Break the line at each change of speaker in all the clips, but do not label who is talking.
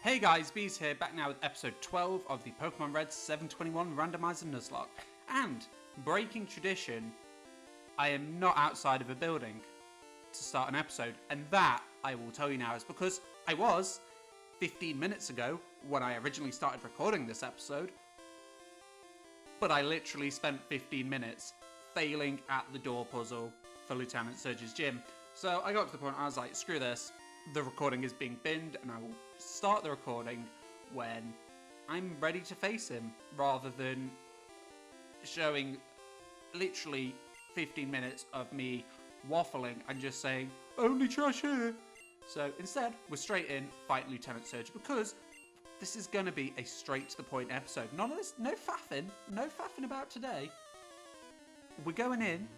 Hey guys, Bees here, back now with episode 12 of the Pokemon Red 721 Randomizer Nuzlocke. And, breaking tradition, I am not outside of a building to start an episode. And that, I will tell you now, is because I was 15 minutes ago when I originally started recording this episode. But I literally spent 15 minutes failing at the door puzzle for Lieutenant Surge's gym. So I got to the point I was like, screw this. The recording is being binned, and I will start the recording when I'm ready to face him, rather than showing literally 15 minutes of me waffling and just saying, only trash here. So instead, we're straight in fighting Lieutenant Surge, because this is going to be a straight to the point episode. None of this, no faffing about today. We're going in,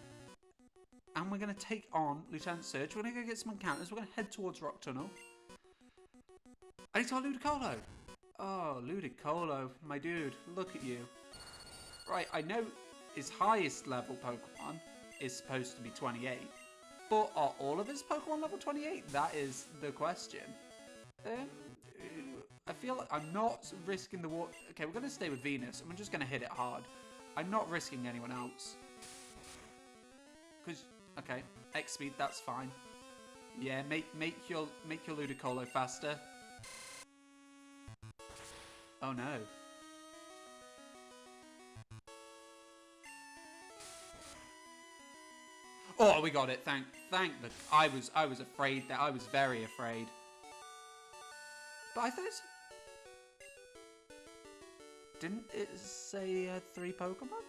and we're going to take on Lieutenant Surge. We're going to go get some encounters. We're going to head towards Rock Tunnel. I need to Ludicolo. Oh, Ludicolo, my dude. Look at you. Right, I know his highest level Pokemon is supposed to be 28. But are all of his Pokemon level 28? That is the question. I feel like I'm not risking the water. Okay, we're going to stay with Venus, and we're just going to hit it hard. I'm not risking anyone else. Because, okay, X speed, that's fine. Yeah, make your Ludicolo faster. Oh no. Oh, we got it. Thank the. I was afraid that I was very afraid. But I thought. Didn't it say 3 Pokemon?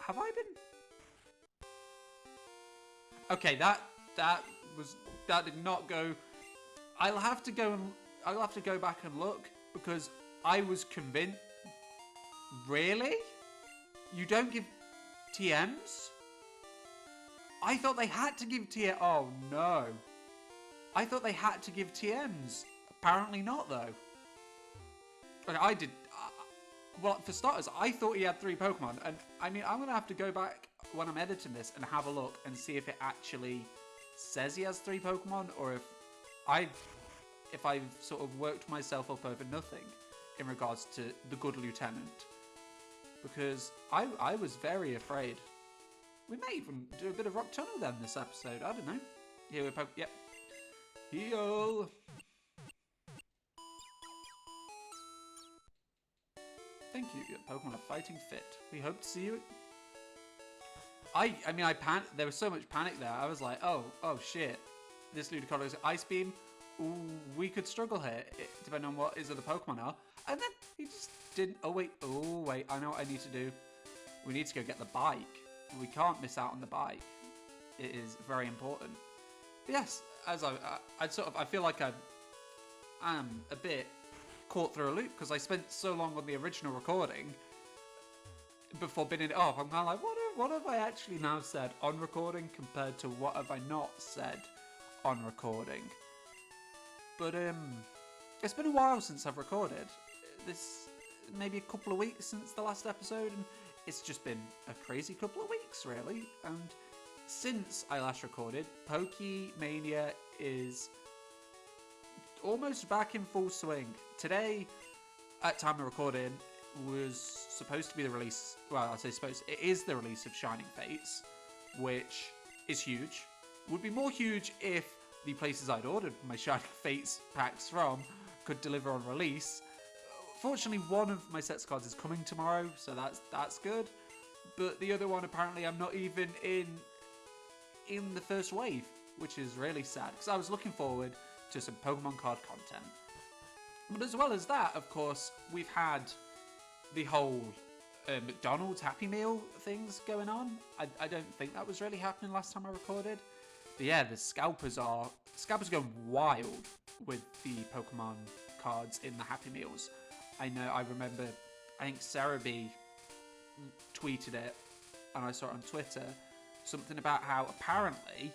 Have I been? Okay, that did not go. I'll have to go back and look, because I was convinced. Really? You don't give TMs? I thought they had to give TM. Oh no. I thought they had to give TMs. Apparently not, though. Okay, I did. Well, for starters, I thought he had 3 Pokemon, and I mean, I'm going to have to go back when I'm editing this and have a look and see if it actually says he has 3 Pokemon, or if I've sort of worked myself up over nothing in regards to the good lieutenant. Because I was very afraid. We may even do a bit of Rock Tunnel then this episode, I don't know. Here we're yep. Heal! Thank you, your Pokemon are fighting fit. We hope to see you. I mean, I panicked. There was so much panic there. I was like, oh shit. This Ludicolo's Ice Beam. Ooh, we could struggle here, depending on what his other Pokemon are. And then he just didn't. Oh wait, I know what I need to do. We need to go get the bike. We can't miss out on the bike. It is very important. But yes, as I feel like I am a bit caught through a loop, because I spent so long on the original recording before binning it off. I'm kind of like, what have I actually now said on recording compared to what have I not said on recording? But it's been a while since I've recorded. This maybe a couple of weeks since the last episode, and it's just been a crazy couple of weeks, really. And since I last recorded, Pokemania is almost back in full swing. Today, at time of recording, was supposed to be the release. Well, I say supposed. It is the release of Shining Fates, which is huge. Would be more huge if the places I'd ordered my Shining Fates packs from could deliver on release. Fortunately, one of my sets cards is coming tomorrow, so that's good. But the other one, apparently, I'm not even in the first wave, which is really sad, because I was looking forward to some Pokemon card content. But as well as that, of course, we've had the whole McDonald's Happy Meal things going on. I don't think that was really happening last time I recorded. But yeah, the scalpers are going wild with the Pokemon cards in the Happy Meals. I know, I remember, I think Sarah B tweeted it, and I saw it on Twitter, something about how apparently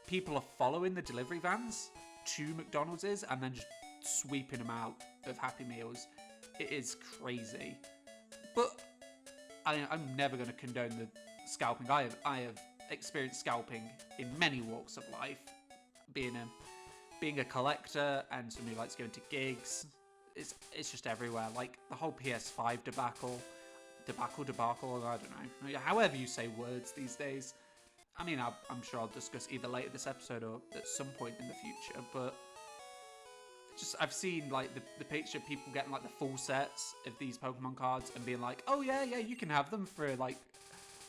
people are following the delivery vans to McDonald's and then just sweeping them out of Happy Meals. It is crazy. But I'm never going to condone the scalping. I have experienced scalping in many walks of life, being a being a collector and somebody who likes going to gigs, it's just everywhere. Like the whole PS5 debacle, I don't know. However you say words these days. I mean, I'm sure I'll discuss either later this episode or at some point in the future, but just I've seen like the picture of people getting like the full sets of these Pokemon cards and being like, oh yeah, you can have them for like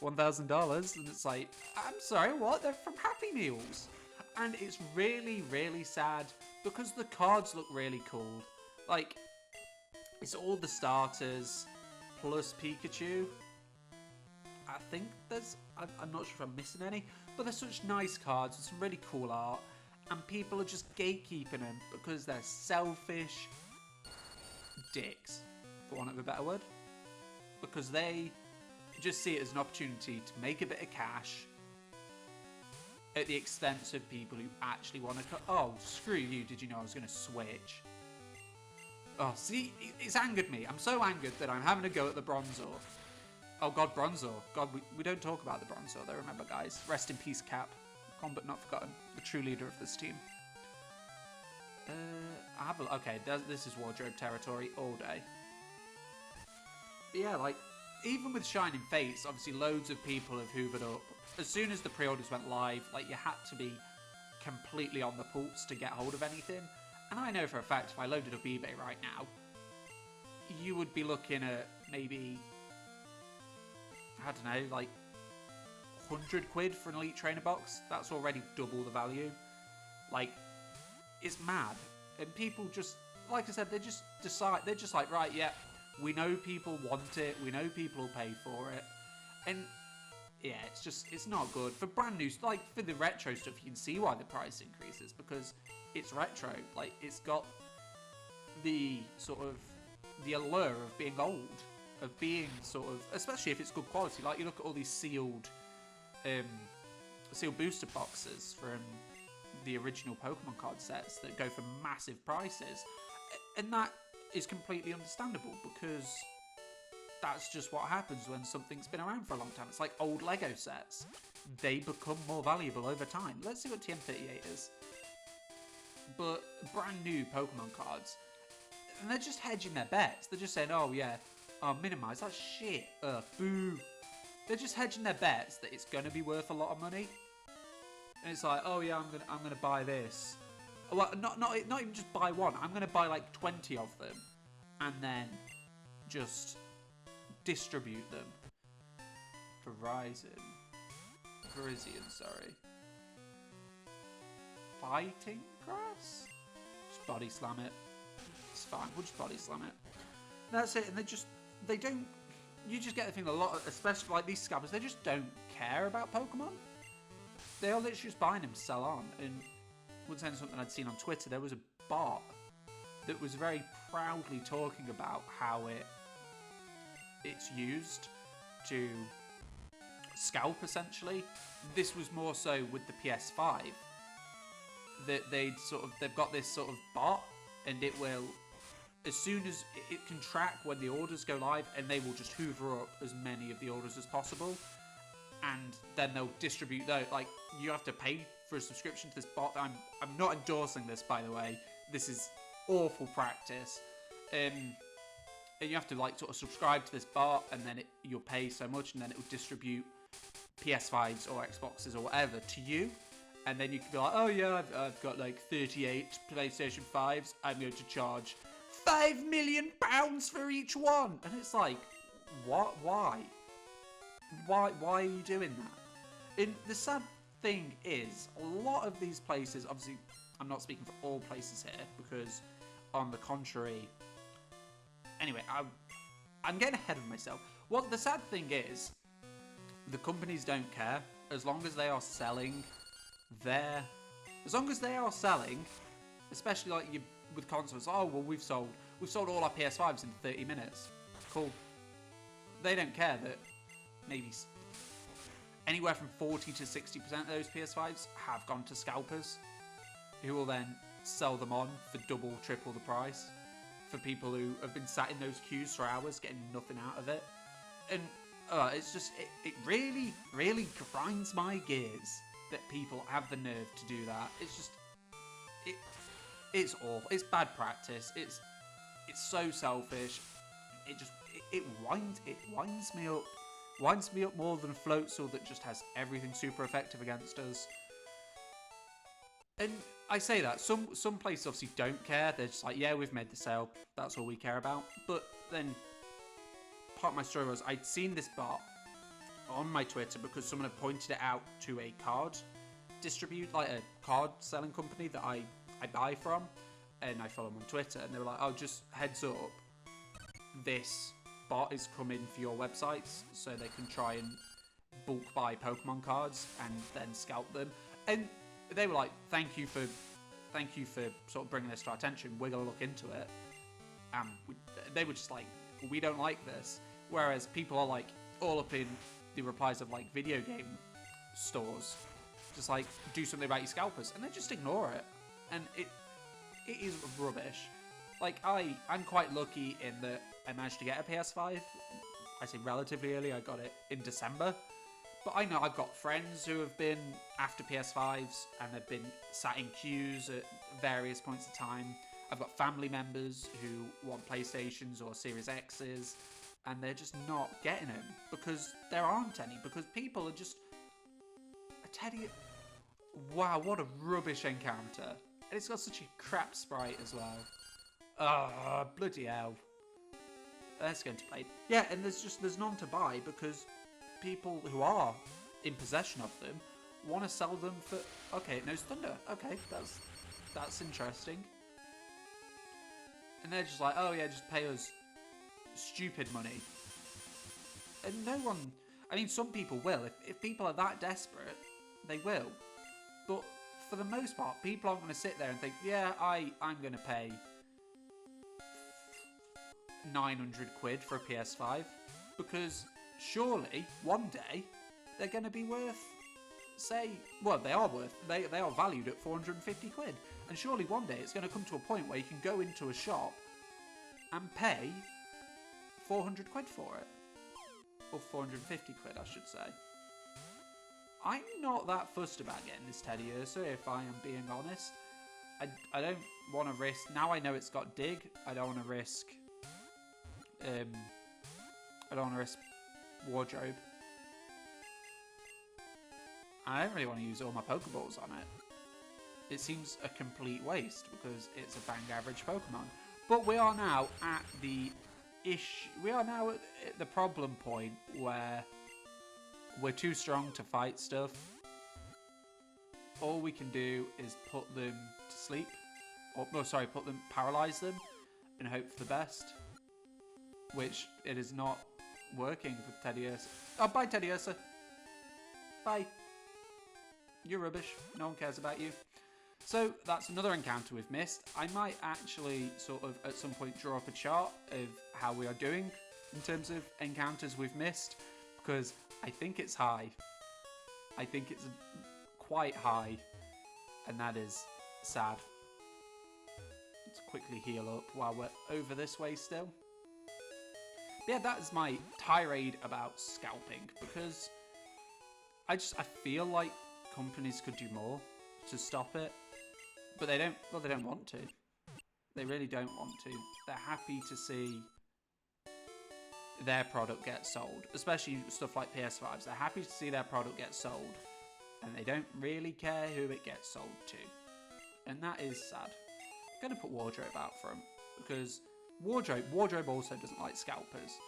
$1,000, and it's like, I'm sorry, what? They're from Happy Meals. And it's really, really sad because the cards look really cool. Like, it's all the starters plus Pikachu. I think I'm not sure if I'm missing any, but they're such nice cards with some really cool art, and people are just gatekeeping them because they're selfish dicks, for want of a better word, because they just see it as an opportunity to make a bit of cash at the expense of people who actually want to oh, screw you, did you know I was going to switch? Oh, see, it's angered me. I'm so angered that I'm having a go at the Bronzor. Oh god, Bronzor. God, we don't talk about the Bronzor though, remember guys. Rest in peace, Cap. Gone but not forgotten. The true leader of this team. Okay, this is wardrobe territory all day. But yeah, like, even with Shining Fates, obviously loads of people have hoovered up. As soon as the pre-orders went live, like, you had to be completely on the pulse to get hold of anything. And I know for a fact, if I loaded up eBay right now, you would be looking at maybe, I don't know, like 100 quid for an Elite Trainer box. That's already double the value. Like, it's mad. And people just, like I said, they just decide, they're just like, right, yeah, we know people want it, we know people will pay for it. And yeah, it's not good. For brand new, like for the retro stuff, you can see why the price increases, because it's retro. Like, it's got the sort of, the allure of being old, of being sort of, especially if it's good quality. Like, you look at all these sealed booster boxes from the original Pokemon card sets that go for massive prices, and that is completely understandable because that's just what happens when something's been around for a long time. It's like old Lego sets. They become more valuable over time. Let's see what TM38 is. But brand new Pokemon cards, and they're just hedging their bets. They're just saying, oh yeah, minimize, that's shit, boo. They're just hedging their bets that it's gonna be worth a lot of money. And it's like, oh yeah, I'm gonna buy this. Well, not even just buy one. I'm gonna buy like 20 of them, and then just distribute them. Virizion, sorry. Fighting Grass? Just body slam it. It's fine. We'll just body slam it. That's it. And they don't. You just get the thing a lot, especially like these scabbers. They just don't care about Pokemon. They are literally just buying them to sell on. And once again, something I'd seen on Twitter, there was a bot that was very proudly talking about how it's used to scalp, essentially. This was more so with the PS5, that they've got this sort of bot, and it will, as soon as it can track when the orders go live, and they will just hoover up as many of the orders as possible, and then they'll distribute those. Like, you have to pay for a subscription to this bot. I'm not endorsing this, by the way. This is awful practice. And you have to like sort of subscribe to this bot, and then you'll pay so much, and then it will distribute PS5s or Xboxes or whatever to you. And then you can be like, oh yeah, I've got like 38 PlayStation 5s. I'm going to charge £5 million for each one. And it's like, what? Why? Why are you doing that? And the sad thing is, a lot of these places, obviously, I'm not speaking for all places here, because on the contrary, anyway, I'm getting ahead of myself. Well, the sad thing is, the companies don't care as long as they are selling especially like with consoles. Oh well, we've sold all our PS5s in 30 minutes. Cool. They don't care that maybe anywhere from 40 to 60% of those PS5s have gone to scalpers, who will then sell them on for double, triple the price for people who have been sat in those queues for hours getting nothing out of it. And it's just, it really, really grinds my gears that people have the nerve to do that. It's just, it it's awful. It's bad practice. It's so selfish. It winds me up. Winds me up more than Floatzel that just has everything super effective against us. And I say that some places obviously don't care. They're just like, yeah, we've made the sale. That's all we care about. But then part of my story was I'd seen this bot on my Twitter because someone had pointed it out to a card like a card selling company that I buy from, and I follow them on Twitter, and they were like, oh, just heads up, this bot is coming for your websites so they can try and bulk buy Pokemon cards and then scalp them. And they were like, thank you for sort of bringing this to our attention. We're gonna look into it. They were just like, we don't like this. Whereas people are like all up in the replies of like video game stores, just like, do something about your scalpers, and they just ignore it. And it is rubbish. Like, I'm quite lucky in that I managed to get a PS5. I say relatively early. I got it in December. But I know I've got friends who have been after PS5s and have been sat in queues at various points of time. I've got family members who want PlayStations or Series X's, and they're just not getting them because there aren't any. Because people are just... I tell you... Wow, what a rubbish encounter. And it's got such a crap sprite as well. Ah, bloody hell. That's going to play. Yeah, and there's none to buy because people who are in possession of them want to sell them for... Okay, it knows Thunder. Okay, that's interesting. And they're just like, oh yeah, just pay us stupid money. And no one... I mean, some people will. If people are that desperate, they will. But for the most part, people aren't going to sit there and think, yeah, I'm going to pay 900 quid for a PS5. Because surely, one day, they're going to be worth, say... Well, they are worth... They are valued at 450 quid. And surely one day it's going to come to a point where you can go into a shop and pay 400 quid for it. Or 450 quid, I should say. I'm not that fussed about getting this Teddy Ursa, if I am being honest. I don't want to risk... Now I know it's got Dig, I don't want to risk... I don't want to risk Wardrobe. I don't really want to use all my Pokeballs on it. It seems a complete waste because it's a bang average Pokemon. But we are now at the We are now at the problem point where we're too strong to fight stuff. All we can do is put them to sleep. Or, no, sorry, paralyze them and hope for the best. Which it is not working with Teddy Ursa. Oh, bye, Teddy Ursa. Bye. You're rubbish. No one cares about you. So that's another encounter we've missed. I might actually sort of at some point draw up a chart of how we are doing in terms of encounters we've missed, because I think it's high. I think it's quite high, and that is sad. Let's quickly heal up while we're over this way still. But yeah, that is my tirade about scalping, because I feel like companies could do more to stop it, but they don't. Well, they don't want to. They really don't want to. They're happy to see their product get sold, especially stuff like PS5s. They're happy to see their product get sold, and they don't really care who it gets sold to, and that is sad. I'm gonna put Wardrobe out for them because Wardrobe also doesn't like scalpers.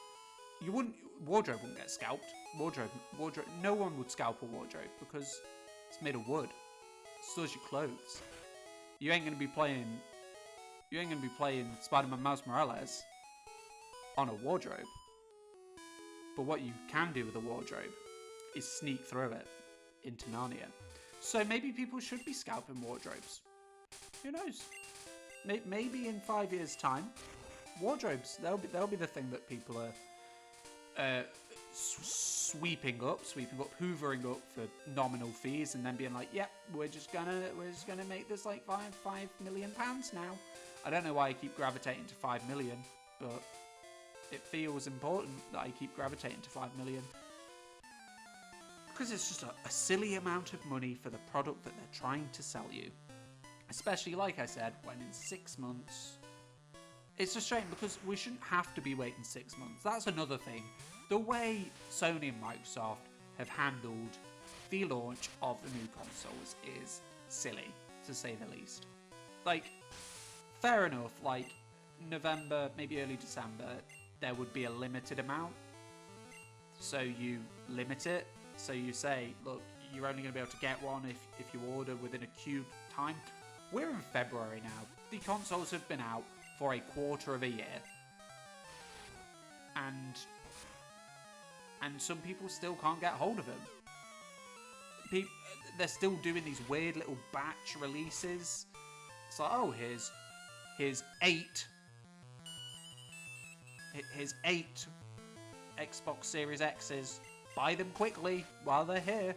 Wardrobe wouldn't get scalped. Wardrobe. No one would scalp a Wardrobe because it's made of wood. So is your clothes. You ain't gonna be playing Spider-Man Miles Morales on a Wardrobe. But what you can do with a Wardrobe is sneak through it into Narnia. So maybe people should be scalping Wardrobes. Who knows? Maybe in 5 years' time, Wardrobes, they'll be the thing that people are sweeping up, hoovering up for nominal fees, and then being like, yep, we're just gonna make this like £5 million now. I don't know why I keep gravitating to 5 million, but it feels important that I keep gravitating to 5 million. Because it's just a silly amount of money for the product that they're trying to sell you. Especially, like I said, when in 6 months... It's frustrating because we shouldn't have to be waiting 6 months. That's another thing. The way Sony and Microsoft have handled the launch of the new consoles is silly, to say the least. Like, fair enough, like, November, maybe early December, there would be a limited amount. So you limit it. So you say, look, you're only going to be able to get one if you order within a queued time. We're in February now. The consoles have been out for a quarter of a year. And some people still can't get hold of them. They're still doing these weird little batch releases. It's like, oh, here's 8 Xbox Series X's. Buy them quickly while they're here.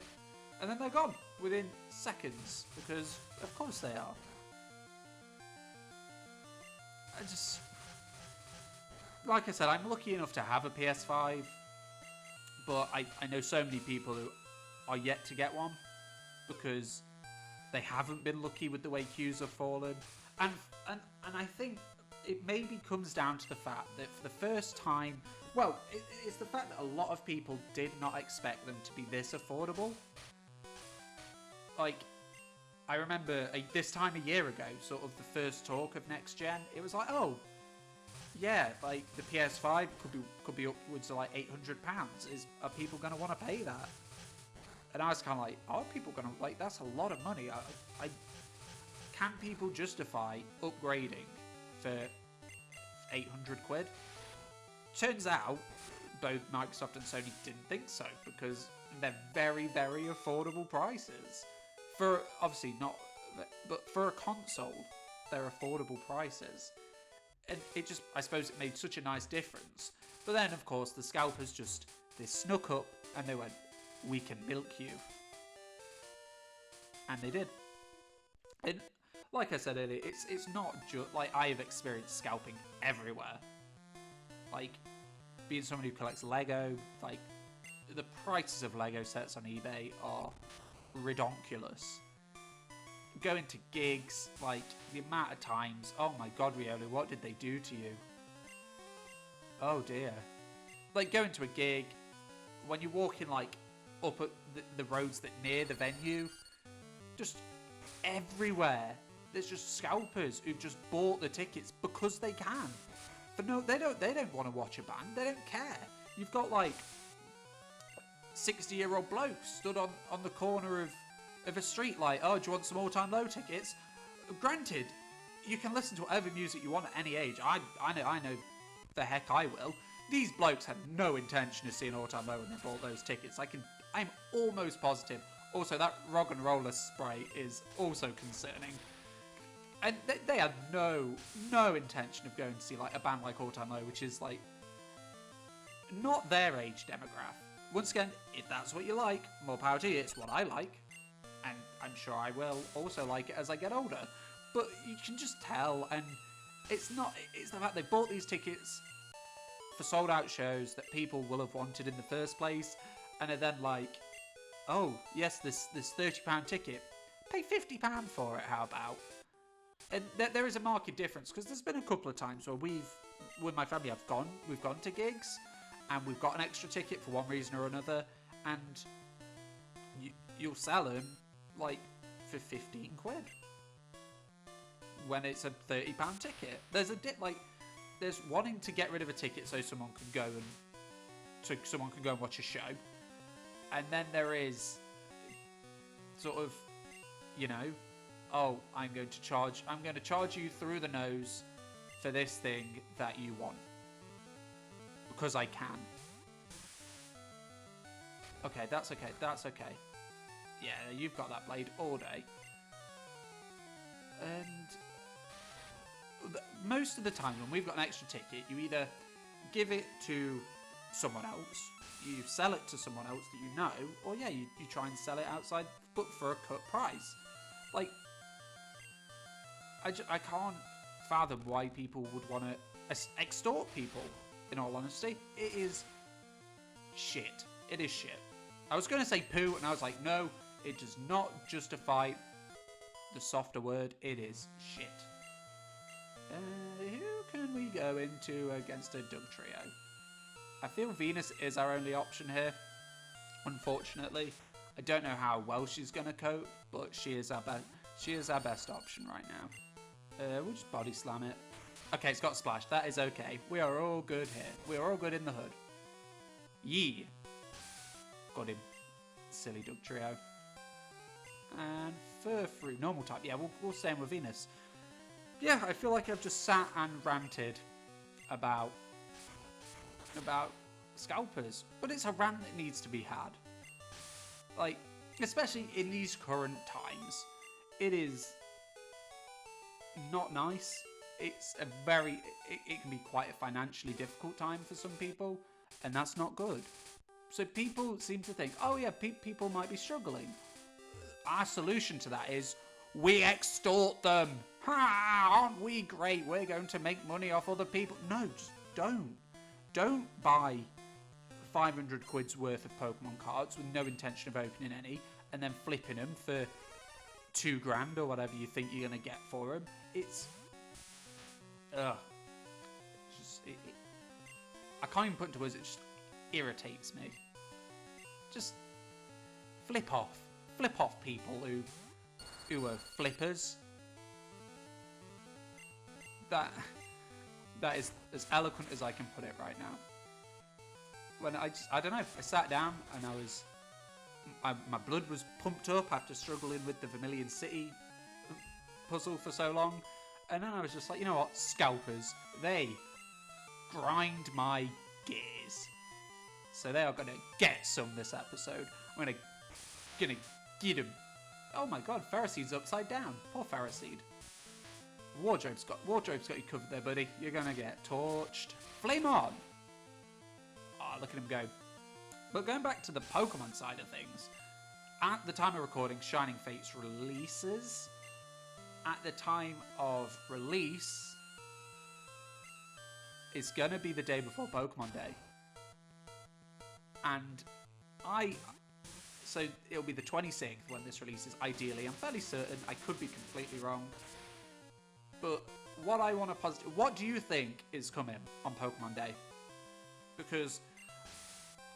And then they're gone within seconds, because of course they are. Like I said, I'm lucky enough to have a PS5, but I know so many people who are yet to get one because they haven't been lucky with the way queues have fallen. And I think it maybe comes down to the fact that for the first time, well, it's the fact that a lot of people did not expect them to be this affordable. Like, I remember this time a year ago, sort of the first talk of next gen, it was like, oh, yeah, like the PS5 could be upwards of like £800. Are people going to want to pay that? And I was kind of like, are people going to, like, that's a lot of money. Can people justify upgrading for 800 quid? Turns out both Microsoft and Sony didn't think so, because they're very, very affordable prices. For, obviously not, but for a console, they're affordable prices. And it just, I suppose it made such a nice difference. But then, of course, the scalpers they snuck up and they went, we can milk you. And they did. And like I said earlier, it's not just, like, I have experienced scalping everywhere. Like, being someone who collects Lego, like, the prices of Lego sets on eBay are redonkulous. Going to gigs, like, the amount of times, oh my god, Riolu, what did they do to you? Oh dear. Like, going to a gig, when you're walking, like, up at the roads that near the venue, just everywhere, there's just scalpers who've just bought the tickets because they can. But no, they don't want to watch a band, they don't care. You've got, like, 60-year-old blokes stood on the corner of a street like, oh, do you want some all-time low tickets? Granted, you can listen to whatever music you want at any age. I know the heck I will. These blokes had no intention of seeing all-time low when they bought those tickets. I'm almost positive. Also, that rock and roller spray is also concerning. And they had no intention of going to see, like, a band like All Time Low, which is, like, not their age demographic. Once again, if that's what you like, more power to you. It's what I like. And I'm sure I will also like it as I get older. But you can just tell, and it's the fact they bought these tickets for sold out shows that people will have wanted in the first place, and are then like, oh, yes, this £30 ticket, pay £50 for it, how about? And there is a marked difference, because there's been a couple of times where with my family, we've gone to gigs, and we've got an extra ticket for one reason or another, and you'll sell them, like, for 15 quid. When it's a £30 ticket. There's wanting to get rid of a ticket so someone can go and watch a show. And then there is sort of, you know, oh, I'm going to charge you through the nose for this thing that you want. Because I can. Okay, that's okay. Yeah, you've got that blade all day. And most of the time when we've got an extra ticket, you either give it to someone else, you sell it to someone else that you know, or yeah, you try and sell it outside, but for a cut price. Like, I can't fathom why people would want to extort people, in all honesty. It is shit. It is shit. I was going to say poo, and I was like, no, it does not justify the softer word. It is shit. Who can we go into against a Dugtrio? I feel Venus is our only option here, unfortunately. I don't know how well she's going to cope, but she is our best option right now. We'll just body slam it. Okay, it's got splash. That is okay. We are all good here. We are all good in the hood. Yee. Got him. Silly Dugtrio. And Furfrou, normal type. Yeah, we'll stay in with Venus. Yeah, I feel like I've just sat and ranted about scalpers, but it's a rant that needs to be had. Like, especially in these current times, it is not nice. It's a it can be quite a financially difficult time for some people, and that's not good. So people seem to think, oh yeah, people might be struggling. Our solution to that is we extort them. Ha! Aren't we great? We're going to make money off other people. No, just don't. Don't buy 500 quid's worth of Pokemon cards with no intention of opening any and then flipping them for $2,000 or whatever you think you're going to get for them. It's... Ugh. I can't even put into words, it just irritates me. Just flip off. Flip off people who are flippers. That is as eloquent as I can put it right now. When I don't know, I sat down and my blood was pumped up after struggling with the Vermilion City puzzle for so long. And then I was just like, you know what, scalpers, they grind my gears. So they are going to get some this episode. I'm going to get them. Oh my god, Ferroseed's upside down. Poor Ferroseed. Wardrobe's got you covered there, buddy. You're going to get torched. Flame on! Ah, look at him go. But going back to the Pokemon side of things, at the time of recording, Shining Fates releases. At the time of release, it's going to be the day before Pokemon Day. And so it'll be the 26th when this releases, ideally. I'm fairly certain. I could be completely wrong. But what I want to positive... What do you think is coming on Pokemon Day? Because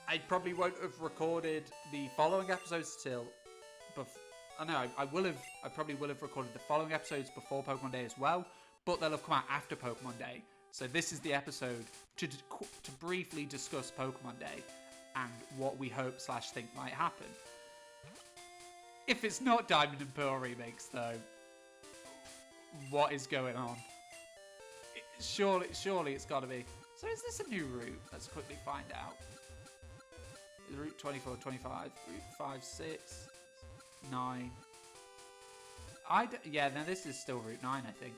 I probably won't have recorded the following episodes till... I know, I probably will have recorded the following episodes before Pokemon Day as well, but they'll have come out after Pokemon Day. So this is the episode to briefly discuss Pokemon Day and what we hope / think might happen. If it's not Diamond and Pearl remakes, though, what is going on? Surely it's got to be. So is this a new route? Let's quickly find out. Route 24, 25, Route 5, 6, 9. Yeah, no, this is still Route 9, I think.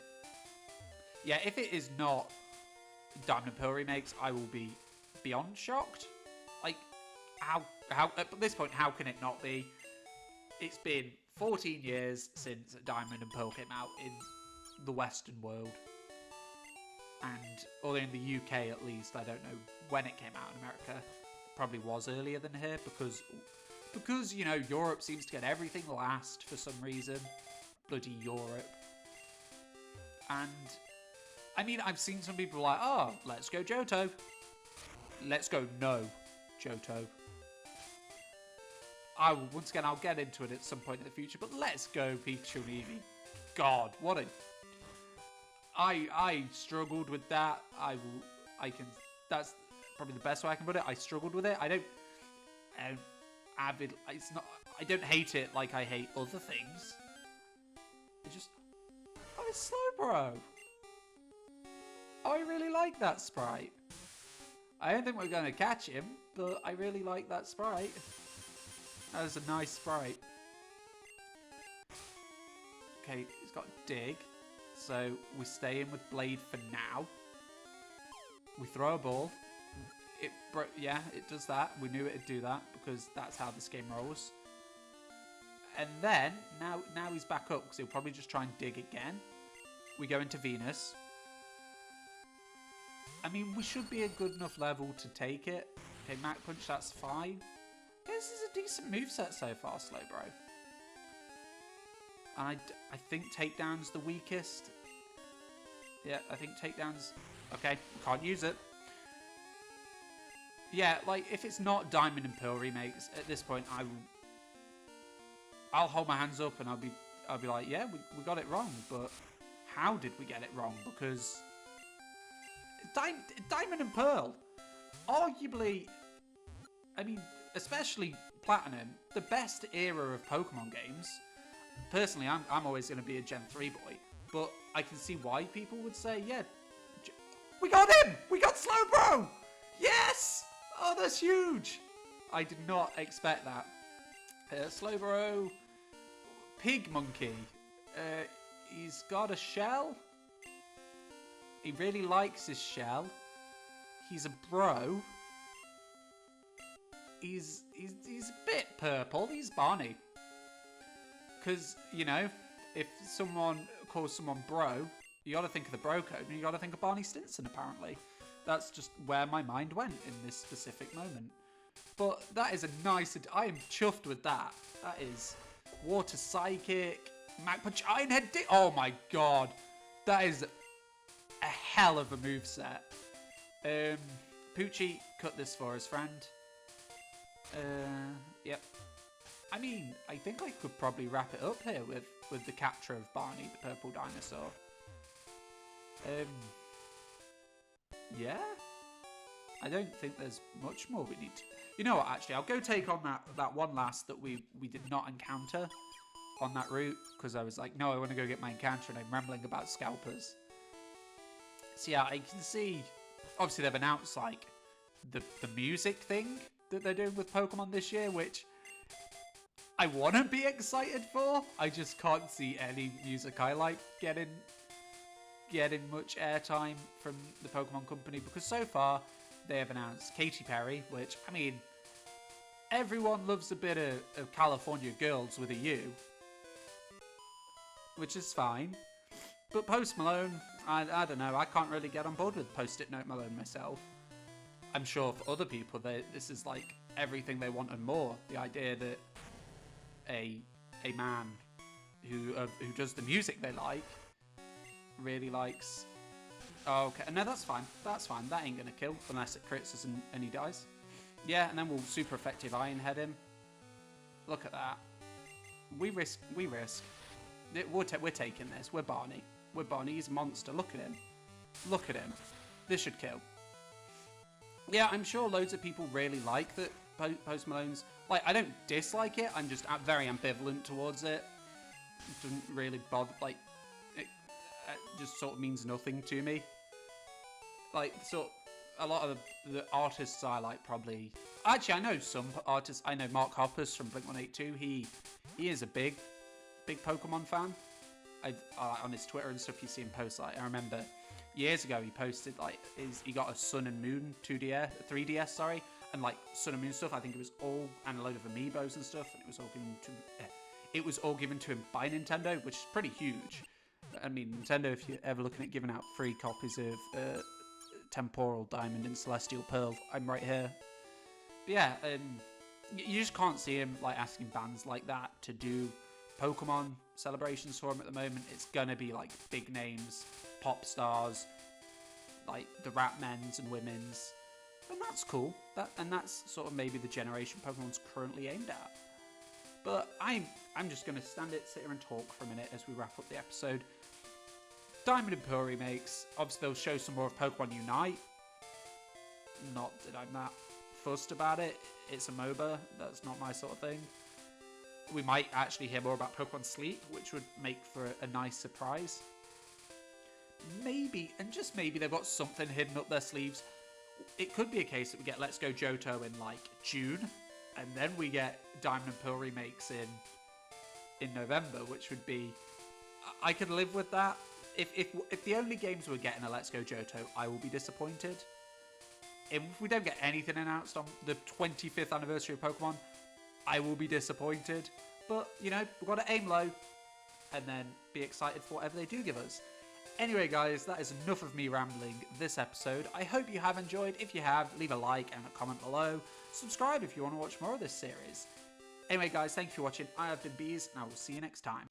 Yeah, if it is not Diamond and Pearl remakes, I will be beyond shocked. Like, how at this point, how can it not be? It's been 14 years since Diamond and Pearl came out in the Western world. And, or in the UK at least, I don't know when it came out in America. It probably was earlier than here because, you know, Europe seems to get everything last for some reason. Bloody Europe. And, I mean, I've seen some people like, oh, let's go Johto. Let's go no Johto. Once again, I'll get into it at some point in the future, but let's go Pikachu and Eevee. God, what a... I struggled with that. That's probably the best way I can put it. I struggled with it. I don't don't hate it like I hate other things. It just... Oh, it's Slowbro. Oh, I really like that sprite. I don't think we're going to catch him, but I really like that sprite. That was a nice sprite. Okay, he's got Dig. So we stay in with Blade for now. We throw a ball. Yeah, it does that. We knew it'd do that because that's how this game rolls. And then, now he's back up because he'll probably just try and dig again. We go into Venus. I mean, we should be a good enough level to take it. Okay, Mach Punch, that's fine. This is a decent moveset so far, Slowbro. And I think Takedown's the weakest. Yeah, I think Takedown's... Okay, can't use it. Yeah, like, if it's not Diamond and Pearl remakes, at this point, I'll hold my hands up and I'll be like, yeah, we got it wrong, but how did we get it wrong? Because Diamond and Pearl, arguably, I mean, especially Platinum, the best era of Pokemon games. Personally, I'm always going to be a Gen 3 boy, but I can see why people would say, yeah, we got him! We got Slowbro! Yes! Oh, that's huge! I did not expect that. Slowbro, Pig Monkey. He's got a shell. He really likes his shell. He's a bro. He's a bit purple. He's Barney. Because, you know, if someone calls someone bro, you got to think of the bro code, and you got to think of Barney Stinson, apparently. That's just where my mind went in this specific moment. But that is a nice... I am chuffed with that. That is Water Psychic, Mac Punch, Iron Head... Oh my god. That is a hell of a moveset. Poochie, cut this for his friend. Yep. I mean, I think I could probably wrap it up here with the capture of Barney, the purple dinosaur. Yeah? I don't think there's much more we need to... You know what, actually, I'll go take on that one last that we did not encounter on that route, because I was like, no, I want to go get my encounter, and I'm rambling about scalpers. So yeah, I can see... Obviously, they've announced, like, the music thing that they're doing with Pokemon this year, which... I want to be excited for. I just can't see any music I like getting much airtime from the Pokemon Company, because so far they have announced Katy Perry, which, I mean, everyone loves a bit of California Girls with a U, which is fine. But Post Malone, I don't know, I can't really get on board with Post-it Note Malone myself. I'm sure for other people, this is like everything they want and more. The idea that a man who does the music they like really likes... Oh, okay, no, that's fine. That's fine. That ain't gonna kill unless it crits us and he dies. Yeah, and then we'll super effective Iron Head him. Look at that. We risk. We're taking this. We're Barney. We're Barney. He's a monster. Look at him. Look at him. This should kill. Yeah, I'm sure loads of people really like that Post Malone's... Like, I don't dislike it. I'm just very ambivalent towards it. It doesn't really bother... Like, it just sort of means nothing to me. Like, so a lot of the artists I like probably... Actually, I know some artists. I know Mark Hoppus from Blink-182. He is a big Pokemon fan. On his Twitter and stuff, you see him post, like, I remember years ago he posted, like, he got a Sun and Moon 3DS, sorry, and, like, Sun and Moon stuff. I think it was all, and a load of amiibos and stuff, and it was all given to him by Nintendo, which is pretty huge. I mean, Nintendo, if you're ever looking at giving out free copies of Temporal Diamond and Celestial Pearl, I'm right here. But yeah, you just can't see him, like, asking bands like that to do Pokemon celebrations for him at the moment. It's gonna be like big names, pop stars, like the rap men's and women's, and that's cool. That's sort of maybe the generation Pokemon's currently aimed at. But I'm just gonna sit here and talk for a minute as we wrap up the episode. Diamond and Pearl remakes. Obviously, they'll show some more of Pokemon Unite. Not that I'm that fussed about it. It's a MOBA. That's not my sort of thing. We might actually hear more about Pokemon Sleep, which would make for a nice surprise. Maybe, and just maybe, they've got something hidden up their sleeves. It could be a case that we get Let's Go Johto in, like, June, and then we get Diamond and Pearl remakes in November, which would be... I could live with that. If the only games we're getting are Let's Go Johto, I will be disappointed. If we don't get anything announced on the 25th anniversary of Pokemon, I will be disappointed. But, you know, we've got to aim low and then be excited for whatever they do give us. Anyway, guys, that is enough of me rambling this episode. I hope you have enjoyed. If you have, leave a like and a comment below. Subscribe if you want to watch more of this series. Anyway, guys, thank you for watching. I have been Bees, and I will see you next time.